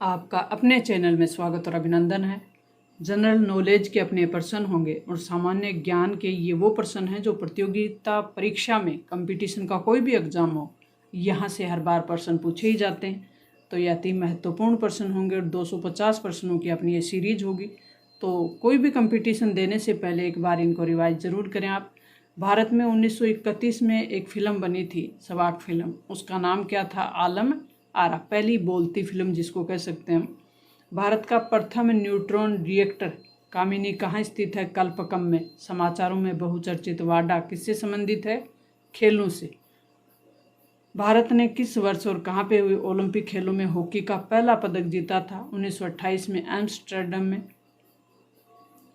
आपका अपने चैनल में स्वागत और अभिनंदन है। जनरल नॉलेज के अपने प्रश्न होंगे और सामान्य ज्ञान के ये वो प्रश्न हैं जो प्रतियोगिता परीक्षा में कंपटीशन का कोई भी एग्जाम हो, यहाँ से हर बार प्रश्न पूछे ही जाते हैं। तो ये अति महत्वपूर्ण प्रश्न होंगे और 250 प्रश्नों की अपनी ये सीरीज होगी। तो कोई भी कंपटीशन देने से पहले एक बार इनको रिवाइज ज़रूर करें आप। भारत में 1931 में एक फ़िल्म बनी थी, सवाक फिल्म। उसका नाम क्या था? आलम आरा, पहली बोलती फिल्म जिसको कह सकते हैं हम। भारत का प्रथम न्यूट्रॉन रिएक्टर कामिनी कहाँ स्थित है? कल्पकम में। समाचारों में बहुचर्चित वाडा किससे संबंधित है? खेलों से। भारत ने किस वर्ष और कहाँ पे हुए ओलंपिक खेलों में हॉकी का पहला पदक जीता था? 1928 में एम्स्टर्डम में।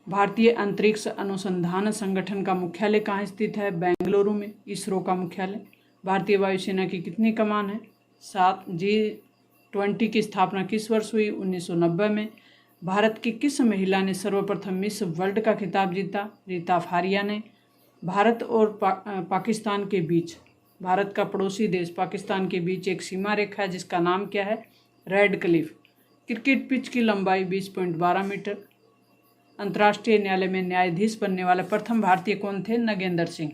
भारतीय अंतरिक्ष अनुसंधान संगठन का मुख्यालय कहाँ स्थित है? बेंगलुरु में। इसरो का मुख्यालय। भारतीय वायुसेना की कितनी कमान है? 7। G20 की स्थापना किस वर्ष हुई? 1990 में। भारत की किस महिला ने सर्वप्रथम मिस वर्ल्ड का खिताब जीता? रीता फारिया ने। भारत और पाकिस्तान के बीच, भारत का पड़ोसी देश पाकिस्तान के बीच एक सीमा रेखा है जिसका नाम क्या है? Red Cliff. क्रिकेट पिच की लंबाई 20.12 मीटर। अंतर्राष्ट्रीय न्यायालय में न्यायाधीश बनने वाले प्रथम भारतीय कौन थे? नगेंद्र सिंह।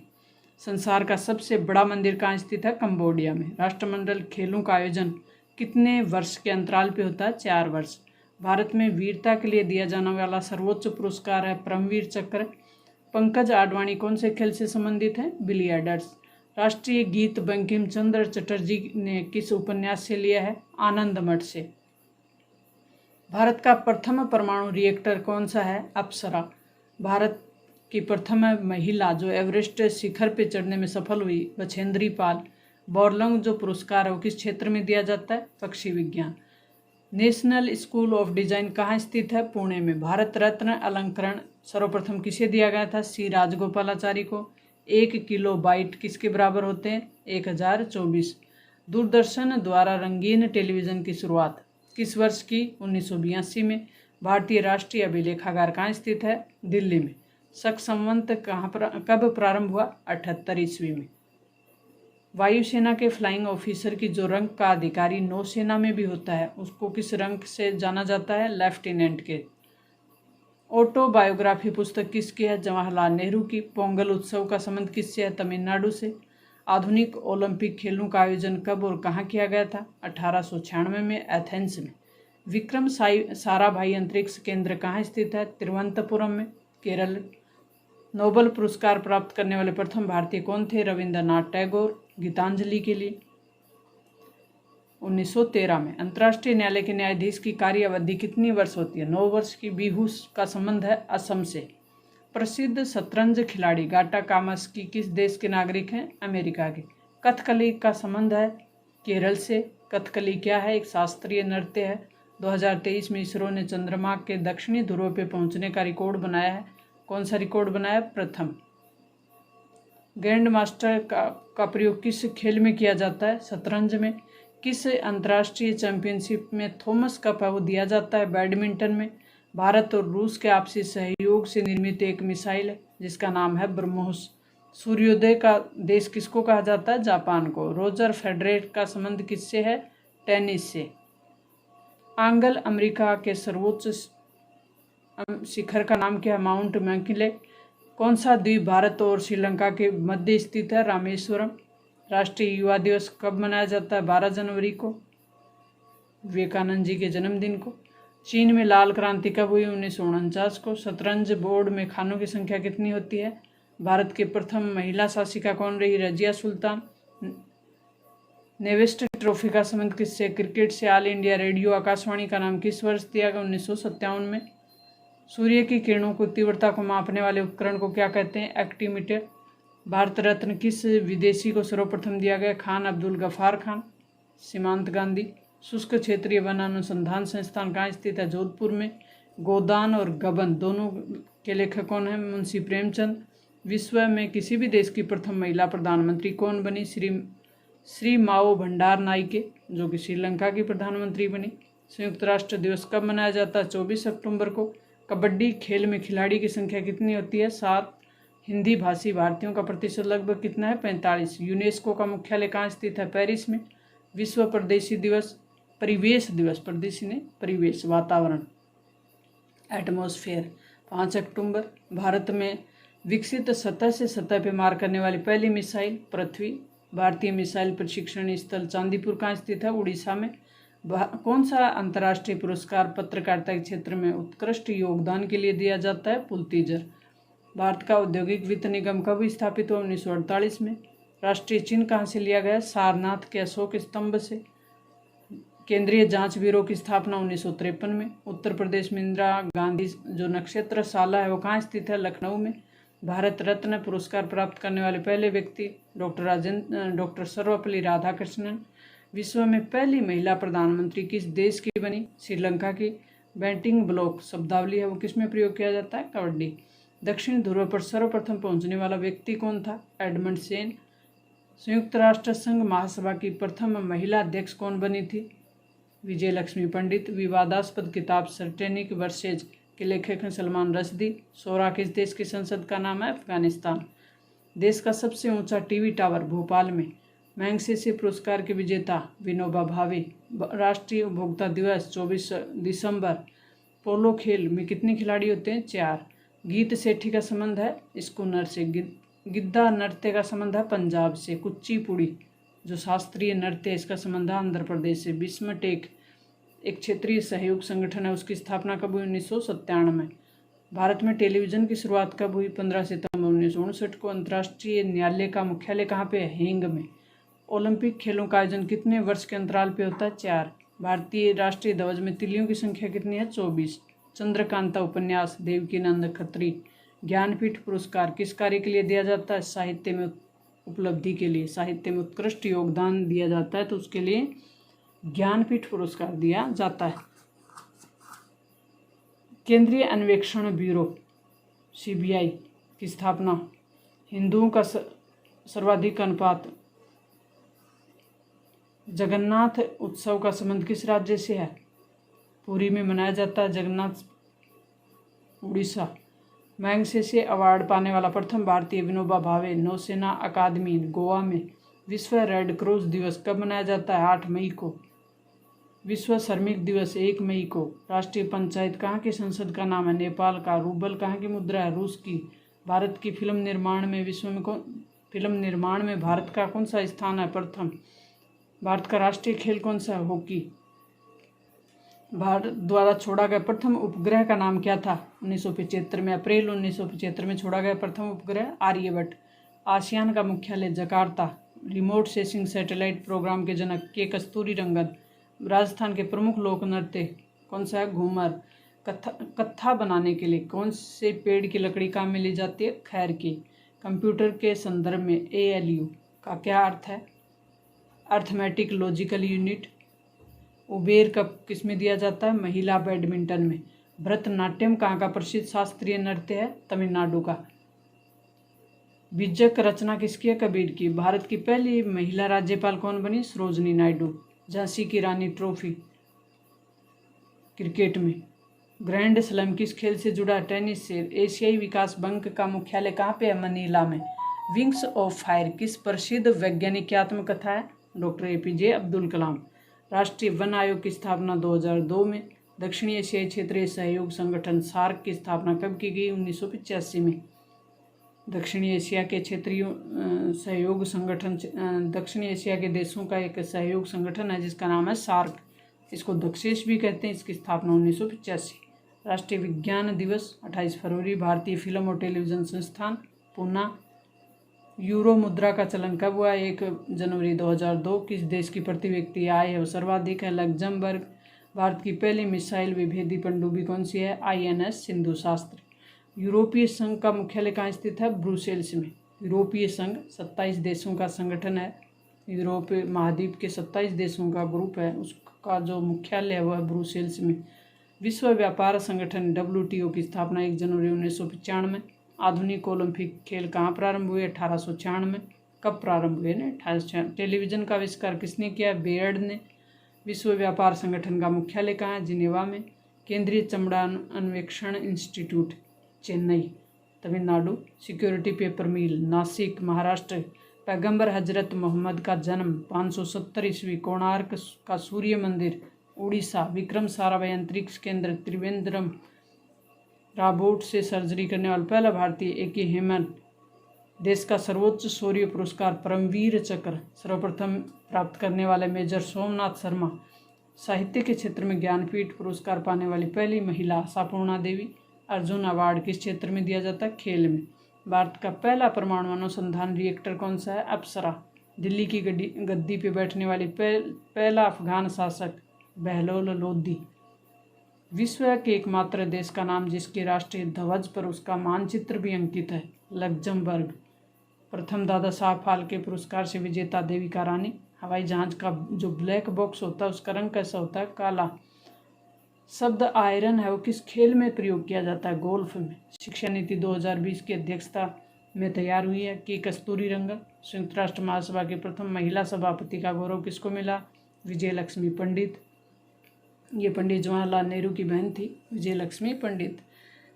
संसार का सबसे बड़ा मंदिर कहाँ स्थित है? कंबोडिया में। राष्ट्रमंडल खेलों का आयोजन कितने वर्ष के अंतराल पे होता है? 4 वर्ष। भारत में वीरता के लिए दिया जाने वाला सर्वोच्च पुरस्कार है परमवीर चक्र। पंकज आडवाणी कौन से खेल से संबंधित है? बिलियर्ड्स। राष्ट्रीय गीत बंकिम चंद्र चटर्जी ने किस उपन्यास से लिया है? आनंद मठ से। भारत का प्रथम परमाणु रिएक्टर कौन सा है? अप्सरा। भारत की प्रथम महिला जो एवरेस्ट शिखर पर चढ़ने में सफल हुई, बछेंद्री पाल। बोरलंग जो पुरस्कार है वो किस क्षेत्र में दिया जाता है? पक्षी विज्ञान। नेशनल स्कूल ऑफ डिजाइन कहाँ स्थित है? पुणे में। भारत रत्न अलंकरण सर्वप्रथम किसे दिया गया था? सी राजगोपालाचारी को। 1 किलोबाइट किसके बराबर होते हैं? 1024। दूरदर्शन द्वारा रंगीन टेलीविज़न की शुरुआत किस वर्ष की? 1982 में। भारतीय राष्ट्रीय अभिलेखागार कहाँ स्थित है? दिल्ली में। शक संवत कब प्रारंभ हुआ? 78 ईस्वी में। वायुसेना के फ्लाइंग ऑफिसर की जो रंग का अधिकारी नौसेना में भी होता है उसको किस रंग से जाना जाता है? लेफ्टिनेंट के। ऑटोबायोग्राफी पुस्तक किसकी है? जवाहरलाल नेहरू की। पोंगल उत्सव का संबंध किससे है? तमिलनाडु से। आधुनिक ओलंपिक खेलों का आयोजन कब और कहाँ किया गया था? 1896 में एथेंस में। विक्रम साराभाई अंतरिक्ष केंद्र कहाँ स्थित है? तिरुवनंतपुरम में, केरल। नोबेल पुरस्कार प्राप्त करने वाले प्रथम भारतीय कौन थे? रविंद्रनाथ टैगोर। गीतांजलि के लिए 1913 में। अंतर्राष्ट्रीय न्यायालय के न्यायाधीश की कार्य अवधि कितनी वर्ष होती है? 9 वर्ष की। बिहू का संबंध है असम से। प्रसिद्ध शतरंज खिलाड़ी गाटा कामस्की किस देश के नागरिक हैं? अमेरिका के। कथकली का संबंध है केरल से। कथकली क्या है? एक शास्त्रीय नृत्य है। 2023 में इसरो ने चंद्रमा के दक्षिणी ध्रुव पे पहुंचने का रिकॉर्ड बनाया है। कौन सा रिकॉर्ड बनाया? प्रथम। ग्रैंड मास्टर का प्रयोग किस खेल में किया जाता है? शतरंज में। किस अंतर्राष्ट्रीय चैंपियनशिप में थॉमस कप है वो दिया जाता है? बैडमिंटन में। भारत और रूस के आपसी सहयोग से निर्मित एक मिसाइल है जिसका नाम है ब्रह्मोस। सूर्योदय का देश किसको कहा जाता है? जापान को। रोजर फेडरेर का संबंध किससे है? टेनिस से। आंगल अमेरिका के सर्वोच्च शिखर का नाम क्या है? माउंट मैकिंले। कौन सा द्वीप भारत और श्रीलंका के मध्य स्थित है? रामेश्वरम। राष्ट्रीय युवा दिवस कब मनाया जाता है? 12 जनवरी को, विवेकानंद जी के जन्मदिन को। चीन में लाल क्रांति कब हुई? 1949 को। शतरंज बोर्ड में खानों की संख्या कितनी होती है? भारत की प्रथम महिला शासिका कौन रही? रजिया सुल्तान। नेवेस्ट ट्रॉफी का संबंध किससे? क्रिकेट से। ऑल इंडिया रेडियो आकाशवाणी का नाम किस वर्ष दिया गया? 1957 में। सूर्य की किरणों को तीव्रता को मापने वाले उपकरण को क्या कहते हैं? एक्टीमीटर। भारत रत्न किस विदेशी को सर्वप्रथम दिया गया? खान अब्दुल गफ्फार खान। सीमांत गांधी। शुष्क क्षेत्रीय वन अनुसंधान संस्थान कहाँ स्थित है? जोधपुर में। गोदान और गबन दोनों के लेखक कौन हैं? मुंशी प्रेमचंद। विश्व में किसी भी देश की प्रथम महिला प्रधानमंत्री कौन बनी? श्री माओ भंडार नाइके, जो कि श्रीलंका की प्रधानमंत्री बनी। संयुक्त राष्ट्र दिवस कब मनाया जाता है? 24 अक्टूबर को। कबड्डी खेल में खिलाड़ी की संख्या कितनी होती है? 7। हिंदी भाषी भारतीयों का प्रतिशत लगभग कितना है? 45। यूनेस्को का मुख्यालय कहाँ स्थित है? पेरिस में। विश्व परदेशी दिवस परिवेश दिवस, प्रदेश ने परिवेश, वातावरण, एटमॉस्फेयर। 5 अक्टूबर, भारत में विकसित सतह से सतह पे मार करने वाली पहली मिसाइल पृथ्वी। भारतीय मिसाइल प्रशिक्षण स्थल चांदीपुर कहाँ स्थित है? उड़ीसा में। कौन सा अंतर्राष्ट्रीय पुरस्कार पत्रकारिता के क्षेत्र में उत्कृष्ट योगदान के लिए दिया जाता है? पुलित्जर। भारत का औद्योगिक वित्त निगम कब स्थापित हुआ? 1948 में। राष्ट्रीय चिन्ह कहाँ से लिया गया? सारनाथ के अशोक स्तंभ से। केंद्रीय जांच ब्यूरो की स्थापना 1953 में। उत्तर प्रदेश में इंदिरा गांधी जो नक्षत्रशाला है वो कहाँ स्थित है? लखनऊ में। भारत रत्न पुरस्कार प्राप्त करने वाले पहले व्यक्ति डॉक्टर सर्वपल्ली राधाकृष्णन। विश्व में पहली महिला प्रधानमंत्री किस देश की बनी? श्रीलंका की। बैटिंग ब्लॉक शब्दावली है वो किस में प्रयोग किया जाता है? कबड्डी। दक्षिण ध्रुव पर सर्वप्रथम पहुंचने वाला व्यक्ति कौन था? एडमंड सेन। संयुक्त राष्ट्र संघ महासभा की प्रथम महिला अध्यक्ष कौन बनी थी? विजय लक्ष्मी पंडित। विवादास्पद किताब सैटेनिक वर्सेज के लेखक हैं सलमान रश्दी। सोरा किस देश की संसद का नाम है? अफगानिस्तान। देश का सबसे ऊंचा टीवी टावर भोपाल में। मैग्सेसे पुरस्कार के विजेता विनोबा भावे। राष्ट्रीय उपभोक्ता दिवस 24 दिसंबर। पोलो खेल में कितने खिलाड़ी होते हैं? 4। गीत सेठी का संबंध है स्कूनर से। गिद्दा नृत्य का संबंध है पंजाब से। कुचिपुड़ी जो शास्त्रीय नृत्य है इसका संबंध है आंध्र प्रदेश से। बिस्मटेक एक क्षेत्रीय सहयोग संगठन है, उसकी स्थापना कब हुई? 1997 में। भारत में टेलीविजन की शुरुआत कब हुई? 15 सितंबर 1959 को। अंतर्राष्ट्रीय न्यायालय का मुख्यालय कहाँ पे है? हेंग में। ओलंपिक खेलों का आयोजन कितने वर्ष के अंतराल पे होता है? 4। भारतीय राष्ट्रीय ध्वज में तिलियों की संख्या कितनी है? 24। चंद्रकांता उपन्यास देवकीनंद खत्री। ज्ञानपीठ पुरस्कार किस कार्य के लिए दिया जाता है? साहित्य में उपलब्धि के लिए। साहित्य में उत्कृष्ट योगदान दिया जाता है तो उसके लिए ज्ञानपीठ पुरस्कार दिया जाता है। केंद्रीय अन्वेषण ब्यूरो सीबीआई की स्थापना। हिंदुओं का सर्वाधिक अनुपात। जगन्नाथ उत्सव का संबंध किस राज्य से है? पुरी में मनाया जाता है जगन्नाथ, उड़ीसा। मैग्सेसे अवार्ड पाने वाला प्रथम भारतीय विनोबा भावे। नौसेना अकादमी गोवा में। विश्व रेड क्रॉस दिवस कब मनाया जाता है? 8 मई को। विश्व श्रमिक दिवस 1 मई को। राष्ट्रीय पंचायत कहाँ की संसद का नाम है? नेपाल का। रूबल कहाँ की मुद्रा है? रूस की। भारत की फिल्म निर्माण में भारत का कौन सा स्थान है? प्रथम। भारत का राष्ट्रीय खेल कौन सा है? हॉकी। भारत द्वारा छोड़ा गया प्रथम उपग्रह का नाम क्या था? 1975 में। अप्रैल 1975 में छोड़ा गया प्रथम उपग्रह आर्यभट्ट। आसियान का मुख्यालय Jakarta. Remote sensing satellite programme के जनक के कस्तूरी रंगन। राजस्थान के प्रमुख लोक नृत्य कौन सा है? घूमर। कत्था बनाने के लिए कौन से पेड़ की लकड़ी काम में ली जाती है? खैर की। कंप्यूटर के संदर्भ में ALU का क्या अर्थ है? Arithmetic logical unit. Uber cup किस में दिया जाता है? महिला बैडमिंटन में। भरतनाट्यम कहाँ का प्रसिद्ध शास्त्रीय नृत्य है? तमिलनाडु का। बीजक रचना किसकी है? कबीर की। भारत की पहली महिला राज्यपाल कौन बनी? सरोजनी नायडू। झांसी की रानी ट्रॉफी क्रिकेट में। ग्रैंड स्लैम किस खेल से जुड़ा? टेनिस से। एशियाई विकास बैंक का मुख्यालय कहाँ पे है? मनीला में। विंग्स ऑफ फायर किस प्रसिद्ध वैज्ञानिक की आत्मकथा है? Doctor APJ Abdul Kalam. राष्ट्रीय वन आयोग की स्थापना 2002 में। दक्षिणी एशियाई क्षेत्रीय सहयोग संगठन सार्क की स्थापना कब की गई? 1985 में। दक्षिणी एशिया के क्षेत्रीय सहयोग संगठन दक्षिणी एशिया के देशों का एक सहयोग संगठन है जिसका नाम है सार्क। इसको दक्षेश भी कहते हैं। इसकी स्थापना 1985। राष्ट्रीय विज्ञान दिवस 28 फरवरी। भारतीय फिल्म और टेलीविजन संस्थान पूना। यूरो मुद्रा का चलन कब हुआ? 1 जनवरी 2002। किस देश की प्रति व्यक्ति आय है वो सर्वाधिक है? लग्जमबर्ग। भारत की पहली मिसाइल विभेदी पनडुब्बी कौन सी है? INS सिंधु शास्त्र। यूरोपीय संघ का मुख्यालय कहाँ स्थित है? ब्रुसेल्स में। यूरोपीय संघ 27 देशों का संगठन है। यूरोपीय महाद्वीप के 27 देशों का ग्रुप है, उसका जो मुख्यालय है वह है ब्रुसेल्स में। विश्व व्यापार संगठन WTO की स्थापना 1 जनवरी 1995। आधुनिक ओलंपिक खेल कहाँ प्रारंभ हुए? 1896। कब प्रारंभ हुए? 1896। टेलीविजन का आविष्कार किसने किया? बेयर्ड ने। विश्व व्यापार संगठन का मुख्यालय कहाँ है? जिनेवा में। केंद्रीय चमड़ा अन्वेषण institute Chennai Tamil Nadu. Security paper mill Nashik Maharashtra. पैगंबर हजरत मोहम्मद का जन्म 570 ईस्वी, कोणार्क का सूर्य मंदिर उड़ीसा, विक्रम साराभाई अंतरिक्ष केंद्र त्रिवेंद्रम, रोबोट से सर्जरी करने वाला पहला भारतीय A.K. हेमन, देश का सर्वोच्च शौर्य पुरस्कार परमवीर चक्र सर्वप्रथम प्राप्त करने वाले मेजर सोमनाथ शर्मा, साहित्य के क्षेत्र में ज्ञानपीठ पुरस्कार पाने वाली पहली महिला आशापूर्णा देवी, अर्जुन अवार्ड किस क्षेत्र में दिया जाता है? खेल में। भारत का पहला परमाणु अनुसंधान रिएक्टर कौन सा है? अप्सरा। दिल्ली की गद्दी पे बैठने वाली पहला अफगान शासक बहलोल लोधी। विश्व के एकमात्र देश का नाम जिसके राष्ट्रीय ध्वज पर उसका मानचित्र भी अंकित है? लग्जमबर्ग। प्रथम दादा साहब फाल्के पुरस्कार से विजेता देविका रानी। हवाई जहाज का जो ब्लैक बॉक्स होता है उसका रंग कैसा होता है? काला। शब्द आयरन है वो किस खेल में प्रयोग किया जाता है? गोल्फ में। शिक्षा नीति 2020 की अध्यक्षता में तैयार हुई है कि कस्तूरी रंगन। संयुक्त राष्ट्र महासभा की प्रथम महिला सभापति का गौरव किसको मिला? विजय लक्ष्मी पंडित। ये पंडित जवाहरलाल नेहरू की बहन थी, विजय लक्ष्मी पंडित।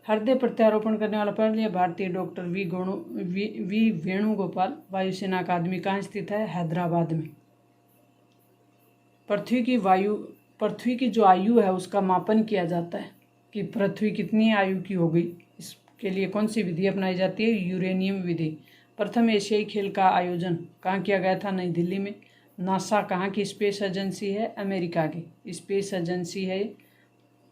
हृदय प्रत्यारोपण करने वाला पहले भारतीय डॉक्टर वी वेणुगोपाल। वायुसेना अकादमी कहाँ स्थित है? हैदराबाद में। पृथ्वी की जो आयु है उसका मापन किया जाता है कि पृथ्वी कितनी आयु की हो गई। इसके लिए कौन सी विधि अपनाई जाती है? यूरेनियम विधि। प्रथम एशियाई खेल का आयोजन कहाँ किया गया था? नई दिल्ली में। नासा कहाँ की स्पेस एजेंसी है? अमेरिका की स्पेस एजेंसी है।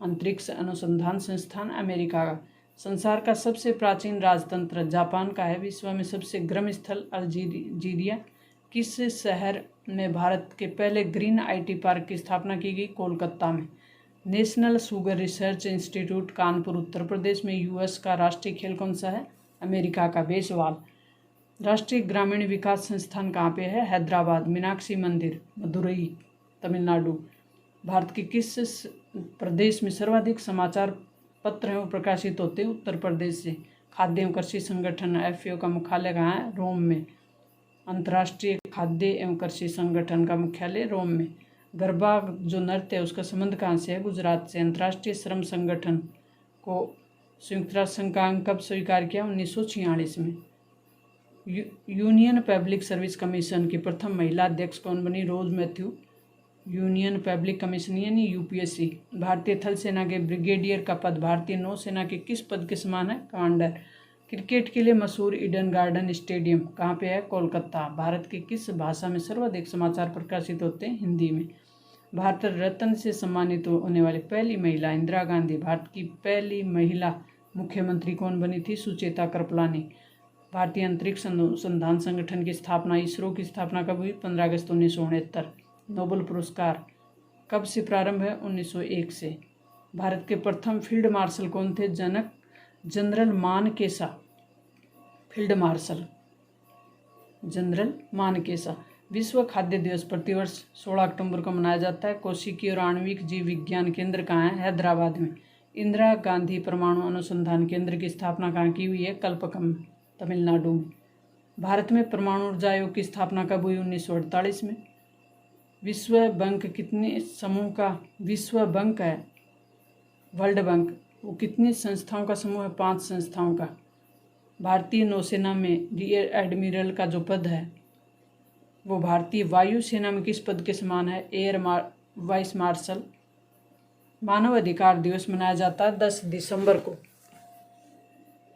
अंतरिक्ष अनुसंधान संस्थान अमेरिका का। संसार का सबसे प्राचीन राजतंत्र जापान का है। विश्व में सबसे गर्म स्थल अल्जीरिया। किस शहर में भारत के पहले ग्रीन IT पार्क की स्थापना की गई? कोलकाता में। National sugar research institute Kanpur Uttar Pradesh में। US का राष्ट्रीय खेल कौन सा है? अमेरिका का बेसबॉल। राष्ट्रीय ग्रामीण विकास संस्थान कहाँ पे है? हैदराबाद। मीनाक्षी मंदिर मदुरई तमिलनाडु। भारत के किस प्रदेश में सर्वाधिक समाचार पत्र हैं वो प्रकाशित होते हैं? उत्तर प्रदेश से। खाद्य एवं कृषि संगठन FAO का मुख्यालय कहाँ है? रोम में। अंतर्राष्ट्रीय खाद्य एवं कृषि संगठन का मुख्यालय रोम में। गरबा जो नृत्य है उसका संबंध कहाँ से है? गुजरात से। अंतर्राष्ट्रीय श्रम संगठन को संयुक्त राष्ट्र संघ का अंग कब स्वीकार किया? 1946 में। यूनियन पब्लिक सर्विस कमीशन की प्रथम महिला अध्यक्ष कौन बनी? रोज मैथ्यू। यूनियन पब्लिक कमीशन यानी UPSC। भारतीय थल सेना के ब्रिगेडियर का पद भारतीय नौसेना के किस पद के समान है? कमांडर। क्रिकेट के लिए मशहूर ईडन गार्डन स्टेडियम कहाँ पे है? कोलकाता। भारत की किस भाषा में सर्वाधिक समाचार प्रकाशित होते हैं? हिंदी में। भारत रत्न से सम्मानित होने वाली पहली महिला इंदिरा गांधी। भारत की पहली महिला मुख्यमंत्री कौन बनी थी? सुचेता कृपलानी। भारतीय अंतरिक्ष अनुसंधान संगठन की स्थापना इसरो की स्थापना कब हुई? 15 अगस्त 1969। नोबेल पुरस्कार कब से प्रारंभ है? 1901 से। भारत के प्रथम फील्ड मार्शल कौन थे? General Manekshaw. Field marshal general Manekshaw. विश्व खाद्य दिवस प्रतिवर्ष 16 अक्टूबर को मनाया जाता है। कोशिकी और आणविक जीव विज्ञान केंद्र कहाँ है? हैदराबाद में। इंदिरा गांधी परमाणु अनुसंधान केंद्र की स्थापना कहाँ की हुई है? कल्पकम तमिलनाडु में। भारत में परमाणु ऊर्जा आयोग की स्थापना कब हुई? 1948 में। विश्व बैंक कितने समूह का विश्व बैंक है? वर्ल्ड बैंक वो कितनी संस्थाओं का समूह है? 5 संस्थाओं का। भारतीय नौसेना में रियर एडमिरल का जो पद है वो भारतीय वायुसेना में किस पद के समान है? Air vice marshal. मानव अधिकार दिवस मनाया जाता है 10 दिसंबर को।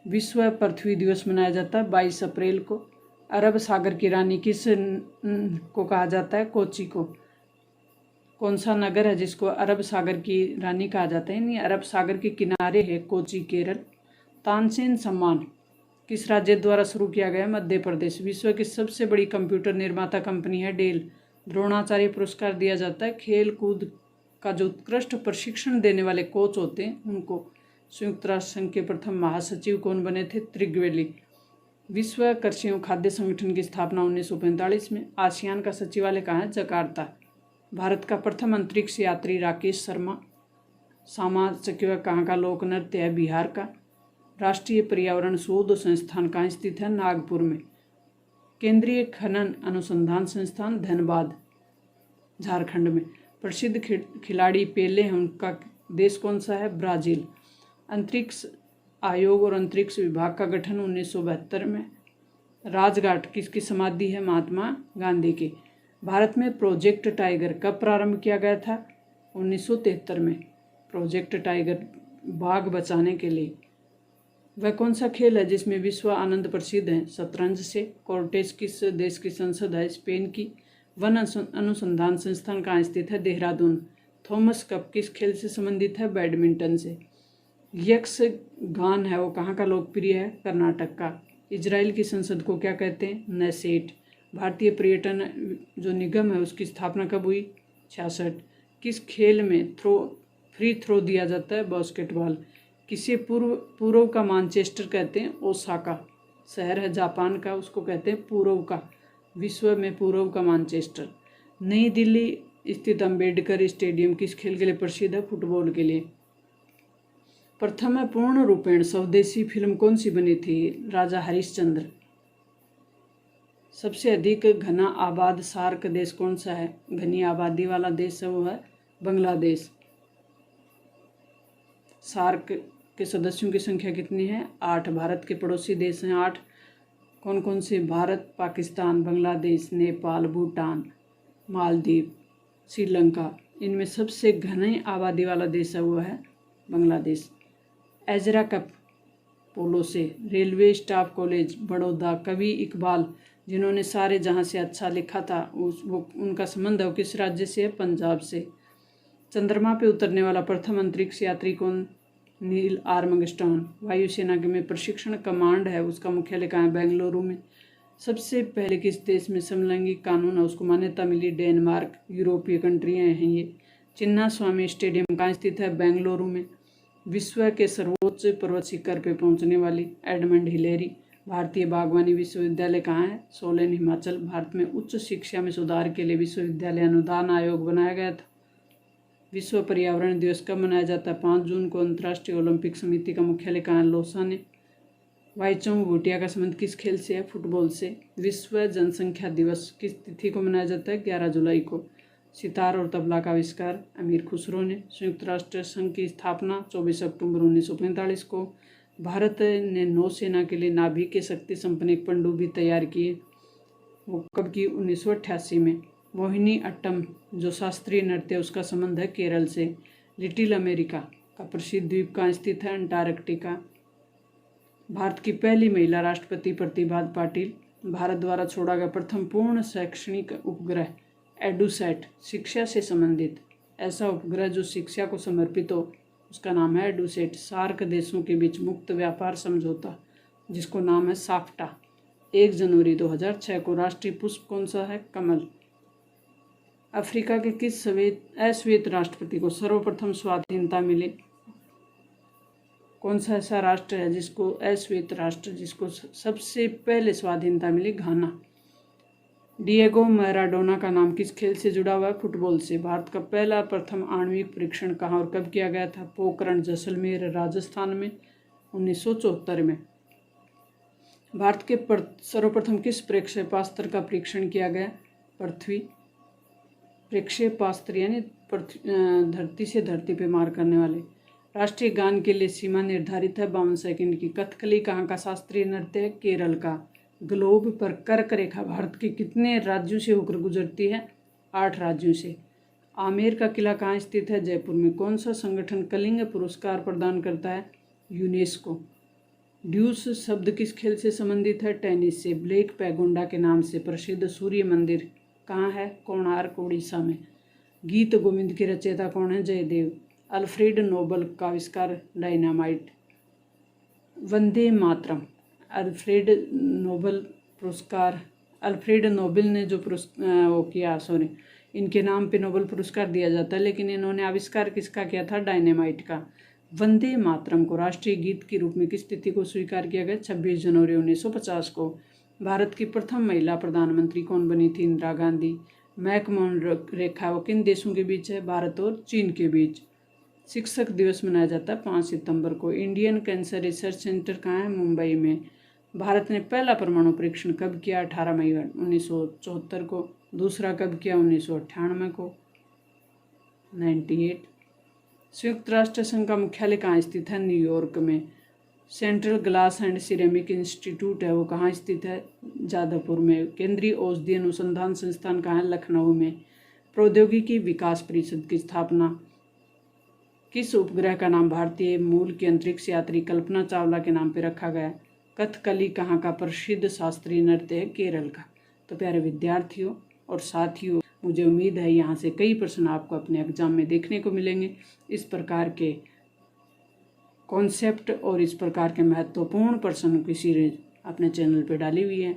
विश्व पृथ्वी दिवस मनाया जाता है 22 अप्रैल को। अरब सागर की रानी किस को कहा जाता है? कोची को। कौन सा नगर है जिसको अरब सागर की रानी कहा जाता है? नहीं, अरब सागर के किनारे है कोची, केरल। तानसेन सम्मान किस राज्य द्वारा शुरू किया गया? मध्य प्रदेश। विश्व की सबसे बड़ी कंप्यूटर निर्माता कंपनी है डेल। द्रोणाचार्य पुरस्कार दिया जाता है खेल कूद का जो उत्कृष्ट प्रशिक्षण देने वाले कोच होते हैं उनको। संयुक्त राष्ट्र संघ के प्रथम महासचिव कौन बने थे? त्रिगवेली। विश्व कृषि एवं खाद्य संगठन की स्थापना 1945 में। आसियान का सचिवालय कहाँ है? जकार्ता। भारत का प्रथम अंतरिक्ष यात्री राकेश शर्मा। सामा चकेवा कहाँ का लोक नृत्य है? बिहार का। राष्ट्रीय पर्यावरण शोध संस्थान कहाँ स्थित है? नागपुर में। केंद्रीय खनन अनुसंधान संस्थान धनबाद झारखंड में। प्रसिद्ध खिलाड़ी पेले हैं, उनका देश कौन सा है? ब्राज़ील। अंतरिक्ष आयोग और अंतरिक्ष विभाग का गठन 1972 में। राजघाट किसकी समाधि है? महात्मा गांधी की। भारत में प्रोजेक्ट टाइगर कब प्रारंभ किया गया था? 1973 में। प्रोजेक्ट टाइगर बाघ बचाने के लिए। वह कौन सा खेल है जिसमें विश्व आनंद प्रसिद्ध है? शतरंज से। कोर्टेज किस देश की संसद है? स्पेन की। वन अनुसंधान संस्थान कहाँ स्थित है? देहरादून। थॉमस कप किस खेल से संबंधित है? बैडमिंटन से। यक्ष गान है वो कहाँ का लोकप्रिय है? कर्नाटक का। इजराइल की संसद को क्या कहते हैं? नेसेट। भारतीय पर्यटन जो निगम है उसकी स्थापना कब हुई? 66। किस खेल में फ्री थ्रो दिया जाता है? बास्केटबॉल। किसे पूर्व का मानचेस्टर कहते हैं? ओसाका शहर है जापान का, उसको कहते हैं पूर्व का, विश्व में पूर्व का मानचेस्टर। नई दिल्ली स्थित अंबेडकर स्टेडियम किस खेल के लिए प्रसिद्ध है? फुटबॉल के लिए। प्रथम पूर्ण रूपेण स्वदेशी फिल्म कौन सी बनी थी? राजा हरिश्चंद्र। सबसे अधिक घना आबाद सार्क देश कौन सा है? घनी आबादी वाला देश है वो है बांग्लादेश। सार्क के सदस्यों की संख्या कितनी है? 8। भारत के पड़ोसी देश हैं 8। कौन कौन से? भारत, पाकिस्तान, बांग्लादेश, नेपाल, भूटान, मालदीव, श्रीलंका। इनमें सबसे घनी आबादी वाला देश है वो है बांग्लादेश। एजरा कप पोलो से। Railway staff college Baroda. कवि इकबाल जिन्होंने सारे जहाँ से अच्छा लिखा था वो उनका संबंध है किस राज्य से है? पंजाब से। चंद्रमा पे उतरने वाला प्रथम अंतरिक्ष यात्री कौन? Neil Armstrong. वायुसेना के में प्रशिक्षण कमांड है उसका मुख्यालय कहाँ है? बेंगलुरु में। सबसे पहले किस देश में समलैंगिक कानून है उसको मान्यता मिली? डेनमार्क। यूरोपीय कंट्रियाँ हैं ये। चिन्ना स्वामी स्टेडियम कहाँ स्थित है? बेंगलुरु में। विश्व के सर्वोच्च पर्वत शिखर पर पहुंचने वाली एडमंड हिलेरी। भारतीय बागवानी विश्वविद्यालय कहाँ है? सोलन, हिमाचल। भारत में उच्च शिक्षा में सुधार के लिए विश्वविद्यालय अनुदान आयोग बनाया गया था। विश्व पर्यावरण दिवस कब मनाया जाता है? 5 जून को। अंतर्राष्ट्रीय ओलंपिक समिति का मुख्यालय कहाँ है? लोसाने। वाईचोंग भूटिया का संबंध किस खेल से है? फुटबॉल से। विश्व जनसंख्या दिवस किस तिथि को मनाया जाता है? 11 जुलाई को। सितार और तबला का आविष्कार अमीर खुसरो ने। संयुक्त राष्ट्र संघ की स्थापना 24 अक्टूबर 1945 को। भारत ने नौसेना के लिए नाभिक के शक्ति संपन्न एक पनडुब्बी तैयार किए, वो कब की? 1988 में। मोहिनी अट्टम जो शास्त्रीय नृत्य है उसका संबंध है केरल से। लिटिल अमेरिका का प्रसिद्ध द्वीप कहाँ स्थित है? अंटार्कटिका। भारत की पहली महिला राष्ट्रपति प्रतिभा पाटिल। भारत द्वारा छोड़ा गया प्रथम पूर्ण शैक्षणिक उपग्रह एडुसैट। शिक्षा से संबंधित ऐसा उपग्रह जो शिक्षा को समर्पित हो उसका नाम है एडुसैट। सार्क देशों के बीच मुक्त व्यापार समझौता जिसको नाम है साफ्टा। 1 जनवरी 2006 को। राष्ट्रीय पुष्प कौन सा है? कमल। अफ्रीका के किस अश्वेत राष्ट्रपति को सर्वप्रथम स्वाधीनता मिली? कौन सा ऐसा राष्ट्र है जिसको अश्वेत राष्ट्र जिसको सबसे पहले स्वाधीनता मिली? घाना। डिएगो मैराडोना का नाम किस खेल से जुड़ा हुआ है? फुटबॉल से। भारत का पहला प्रथम आणविक परीक्षण कहाँ और कब किया गया था? पोखरण, जैसलमेर, राजस्थान में 1974 में। भारत के सर्वप्रथम किस प्रक्षेपास्त्र का परीक्षण किया गया? पृथ्वी प्रक्षेपास्त्र यानी धरती से धरती पे मार करने वाले। राष्ट्रीय गान के लिए सीमा निर्धारित है 52 सेकंड की। कथकली कहाँ का शास्त्रीय नृत्य है? केरल का। ग्लोब पर कर्क रेखा भारत के कितने राज्यों से होकर गुजरती है? 8 राज्यों से। आमेर का किला कहाँ स्थित है? जयपुर में। कौन सा संगठन कलिंग पुरस्कार प्रदान करता है? यूनेस्को। ड्यूस शब्द किस खेल से संबंधित है? टेनिस से। ब्लैक पैगोंडा के नाम से प्रसिद्ध सूर्य मंदिर कहाँ है? कोणार्क, उड़ीसा में। गीत गोविंद के रचयिता कौन है? जयदेव। अल्फ्रेड नोबल का आविष्कार dynamite. Vande Mataram. Alfred Nobel ने जो इनके नाम पे नोबेल पुरस्कार दिया जाता है, लेकिन इन्होंने आविष्कार किसका किया था? डायनेमाइट का। वंदे मातरम को राष्ट्रीय गीत के रूप में किस तिथि को स्वीकार किया गया? 26 जनवरी 1950 को। भारत की प्रथम महिला प्रधानमंत्री कौन बनी थी? इंदिरा गांधी। मैकमोहन रेखा वो किन देशों के बीच है? भारत और चीन के बीच। शिक्षक दिवस मनाया जाता है 5 सितंबर को। इंडियन कैंसर रिसर्च सेंटर कहाँ है? मुंबई में। भारत ने पहला परमाणु परीक्षण कब किया? 18 मई 1974 को। दूसरा कब किया? 1998 को। 98। संयुक्त राष्ट्र संघ का मुख्यालय कहाँ स्थित है? न्यूयॉर्क में। Central glass and ceramic institute है वो कहाँ स्थित है? जादवपुर में। केंद्रीय औषधि अनुसंधान संस्थान कहाँ है? लखनऊ में। प्रौद्योगिकी विकास परिषद की स्थापना किस उपग्रह का नाम भारतीय मूल की अंतरिक्ष यात्री कल्पना चावला के नाम पर रखा गया? कथकली कहाँ का प्रसिद्ध शास्त्रीय नृत्य है? केरल का। तो प्यारे विद्यार्थियों और साथियों, मुझे उम्मीद है यहाँ से कई प्रश्न आपको अपने एग्जाम में देखने को मिलेंगे। इस प्रकार के कॉन्सेप्ट और इस प्रकार के महत्वपूर्ण प्रश्नों की सीरीज अपने चैनल पर डाली हुई है।